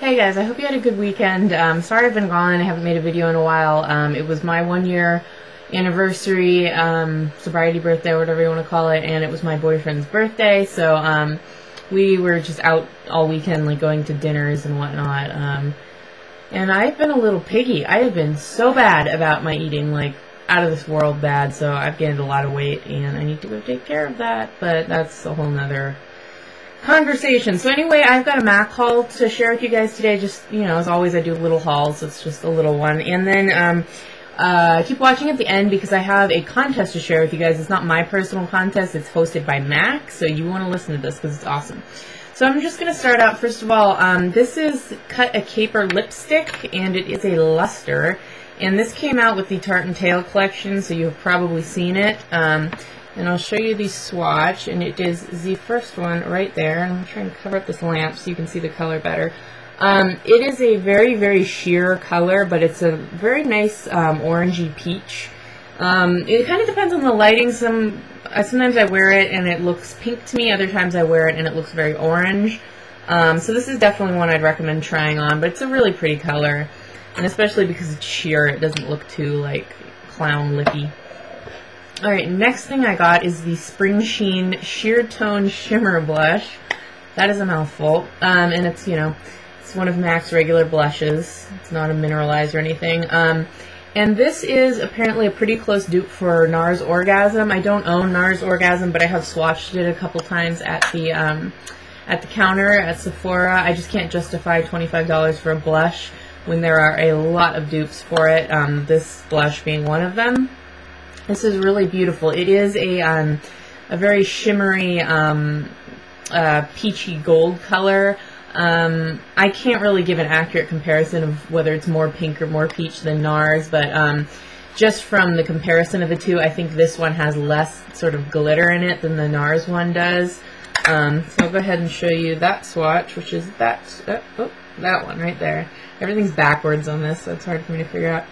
Hey guys, I hope you had a good weekend. Sorry I've been gone. I haven't made a video in a while. It was my 1-year anniversary, sobriety birthday, whatever you want to call it, and it was my boyfriend's birthday, so we were just out all weekend, like going to dinners and whatnot. And I've been a little piggy. I have been so bad about my eating, like out of this world bad, so I've gained a lot of weight and I need to go take care of that, but that's a whole nother conversation. So anyway, I've got a Mac haul to share with you guys today. Just, you know, as always, I do little hauls. It's just a little one. And then keep watching at the end because I have a contest to share with you guys. It's not my personal contest. It's hosted by Mac, so you want to listen to this because it's awesome. So I'm just going to start out. First of all, this is Cut a Caper lipstick, and it is a luster. And this came out with the Tarte & Tail collection, so you've probably seen it. And I'll show you the swatch, and it is the first one right there. And I'm trying to cover up this lamp so you can see the color better. It is a very, very sheer color, but it's a very nice orangey peach. It kind of depends on the lighting. Sometimes I wear it and it looks pink to me. Other times I wear it and it looks very orange. So this is definitely one I'd recommend trying on, but it's a really pretty color. And especially because it's sheer, it doesn't look too, like, clown lippy. Alright, next thing I got is the Spring Sheen Sheer Tone Shimmer Blush. That is a mouthful. And it's, you know, it's one of MAC's regular blushes. It's not a mineralized or anything. And this is apparently a pretty close dupe for NARS Orgasm. I don't own NARS Orgasm, but I have swatched it a couple times at the counter at Sephora. I just can't justify $25 for a blush when there are a lot of dupes for it, this blush being one of them. This is really beautiful. It is a very shimmery, peachy gold color. I can't really give an accurate comparison of whether it's more pink or more peach than NARS, but just from the comparison of the two, I think this one has less sort of glitter in it than the NARS one does. So I'll go ahead and show you that swatch, which is that one right there. Everything's backwards on this, so it's hard for me to figure out.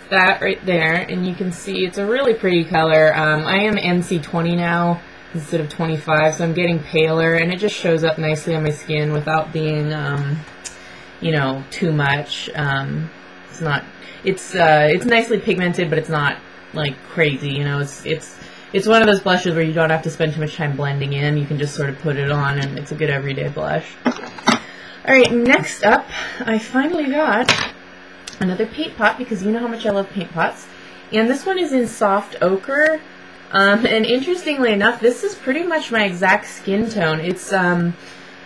That right there, and you can see it's a really pretty color. I am NC20 now instead of 25, so I'm getting paler, and it just shows up nicely on my skin without being, you know, too much. It's nicely pigmented, but it's not like crazy. You know, it's one of those blushes where you don't have to spend too much time blending in. You can just sort of put it on, and it's a good everyday blush. All right, next up, I finally got another paint pot, because you know how much I love paint pots. And this one is in soft ochre. And interestingly enough, this is pretty much my exact skin tone. It's a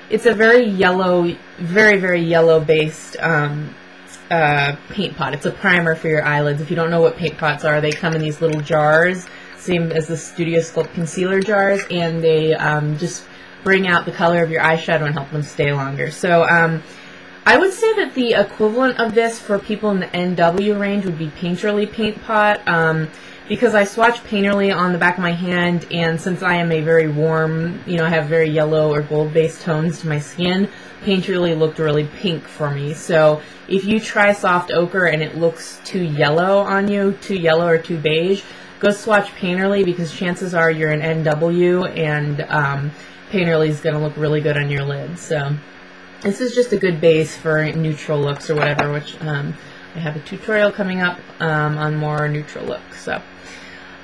very yellow, very, very yellow-based paint pot. It's a primer for your eyelids. If you don't know what paint pots are, they come in these little jars, same as the Studio Sculpt concealer jars, and they just bring out the color of your eyeshadow and help them stay longer. So, I would say that the equivalent of this for people in the NW range would be Painterly Paint Pot, because I swatch Painterly on the back of my hand, and since I am a very warm, you know, I have very yellow or gold-based tones to my skin, Painterly looked really pink for me. So if you try soft ochre and it looks too yellow on you, too yellow or too beige, go swatch Painterly, because chances are you're an NW, and Painterly is going to look really good on your lids. So this is just a good base for neutral looks or whatever, which I have a tutorial coming up on more neutral looks. So,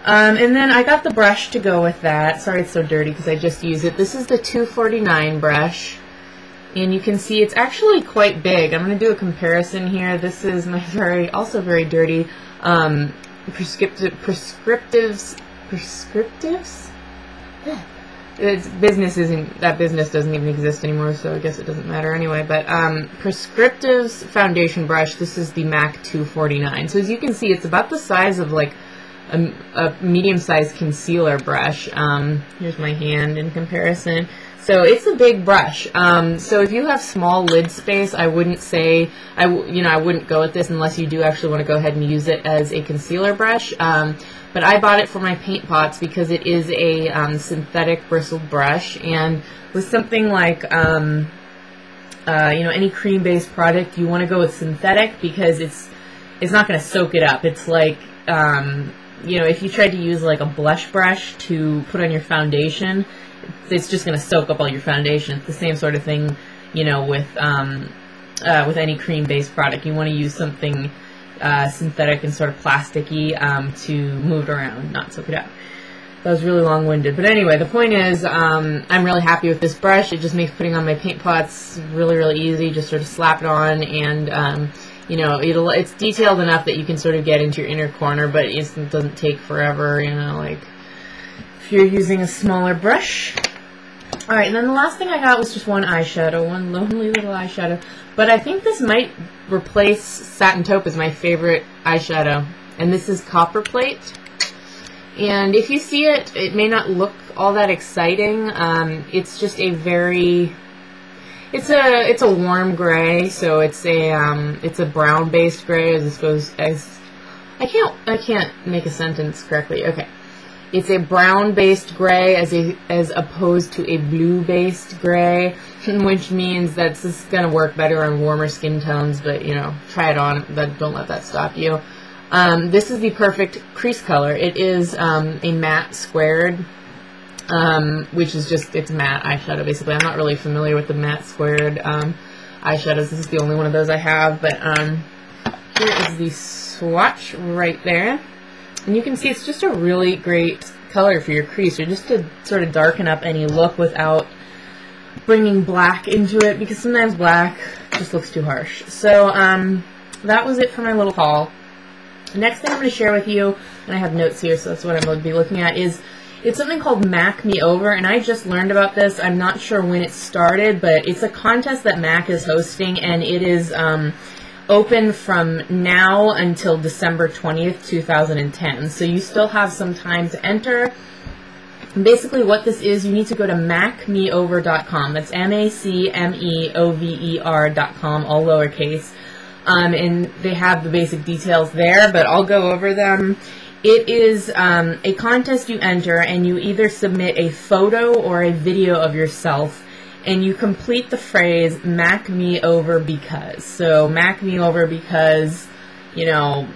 and then I got the brush to go with that. Sorry it's so dirty because I just used it. This is the 249 brush, and you can see it's actually quite big. I'm going to do a comparison here. This is my also very dirty prescriptives. That business doesn't even exist anymore, so I guess it doesn't matter anyway. But Prescriptives foundation brush. This is the MAC 249. So as you can see, it's about the size of like a medium-sized concealer brush. Here's my hand in comparison. So it's a big brush. So if you have small lid space, I wouldn't say I wouldn't go with this unless you do actually want to go ahead and use it as a concealer brush. But I bought it for my paint pots because it is a synthetic bristled brush, and with something like you know, any cream-based product, you want to go with synthetic because it's not going to soak it up. It's like you know, if you tried to use like a blush brush to put on your foundation, it's just going to soak up all your foundation. It's the same sort of thing, you know, with with any cream-based product. You want to use something synthetic and sort of plasticky to move it around, not soak it out. That was really long-winded. But anyway, the point is, I'm really happy with this brush. It just makes putting on my paint pots really, really easy. Just sort of slap it on, and you know, it's detailed enough that you can sort of get into your inner corner, but it doesn't take forever, you know, like if you're using a smaller brush. Alright, and then the last thing I got was just one eyeshadow, one lonely little eyeshadow. But I think this might replace Satin Taupe as my favorite eyeshadow. And this is Copper Plate. And if you see it, it may not look all that exciting. It's just a very... It's a warm gray, so it's a brown-based gray as opposed as... I can't make a sentence correctly. Okay. It's a brown-based gray as opposed to a blue-based gray, which means that this is going to work better on warmer skin tones, but, you know, try it on, but don't let that stop you. This is the perfect crease color. It is a matte squared, which is just, it's matte eyeshadow, basically. I'm not really familiar with the matte squared eyeshadows. This is the only one of those I have, but here is the swatch right there. And you can see it's just a really great color for your crease, or just to sort of darken up any look without bringing black into it, because sometimes black just looks too harsh. So that was it for my little haul. The next thing I'm going to share with you, and I have notes here, so that's what I'm going to be looking at, is it's something called MAC Me Over, and I just learned about this. I'm not sure when it started, but it's a contest that MAC is hosting, and it is open from now until December 20th, 2010. So you still have some time to enter. And basically what this is, you need to go to macmeover.com. That's MACMEOVER.com, all lowercase. And they have the basic details there, but I'll go over them. It is a contest you enter, and you either submit a photo or a video of yourself, and you complete the phrase, "Mac me over because." So, Mac me over because, you know,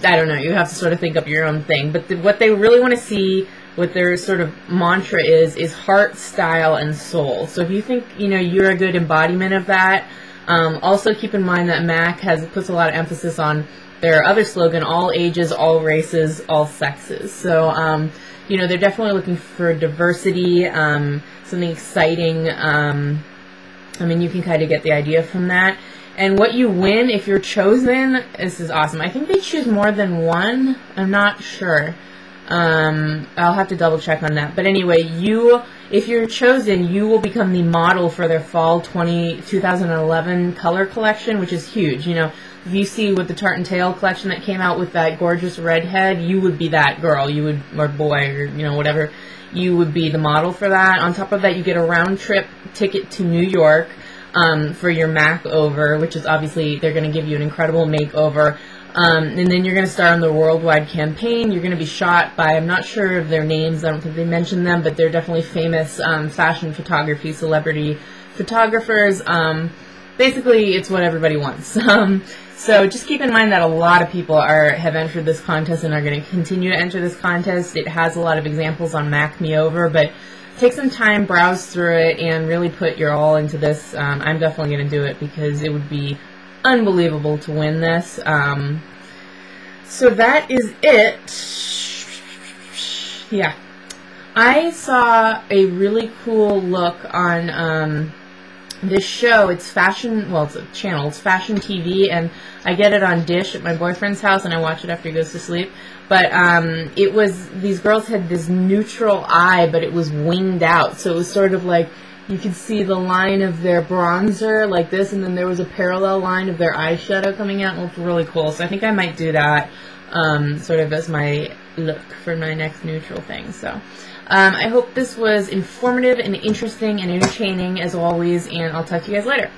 I don't know, you have to sort of think up your own thing. But what they really want to see, what their sort of mantra is heart, style, and soul. So if you think, you know, you're a good embodiment of that, also keep in mind that MAC puts a lot of emphasis on their other slogan, all ages, all races, all sexes. So, you know, they're definitely looking for diversity, something exciting. I mean, you can kind of get the idea from that. And what you win if you're chosen, this is awesome. I think they choose more than one. I'm not sure. I'll have to double check on that. But anyway, if you're chosen, you will become the model for their fall 2011 color collection, which is huge. You know, if you see with the Tarte and Tail collection that came out with that gorgeous redhead, you would be that girl. You would, or boy, or, you know, whatever. You would be the model for that. On top of that, you get a round-trip ticket to New York for your makeover, which is obviously, they're going to give you an incredible makeover. And then you're going to star in the worldwide campaign. You're going to be shot by, I'm not sure of their names, I don't think they mentioned them, but they're definitely famous fashion photography, celebrity photographers. Basically, it's what everybody wants. So just keep in mind that a lot of people have entered this contest and are going to continue to enter this contest. It has a lot of examples on Mac Me Over, but take some time, browse through it, and really put your all into this. I'm definitely going to do it because it would be unbelievable to win this. So that is it. Yeah. I saw a really cool look on this show. It's fashion, well, it's a channel, it's Fashion TV, and I get it on Dish at my boyfriend's house, and I watch it after he goes to sleep. But it was, these girls had this neutral eye, but it was winged out, so it was sort of like, you could see the line of their bronzer like this, and then there was a parallel line of their eyeshadow coming out, and it looked really cool. So I think I might do that sort of as my look for my next neutral thing. So I hope this was informative and interesting and entertaining as always, and I'll talk to you guys later.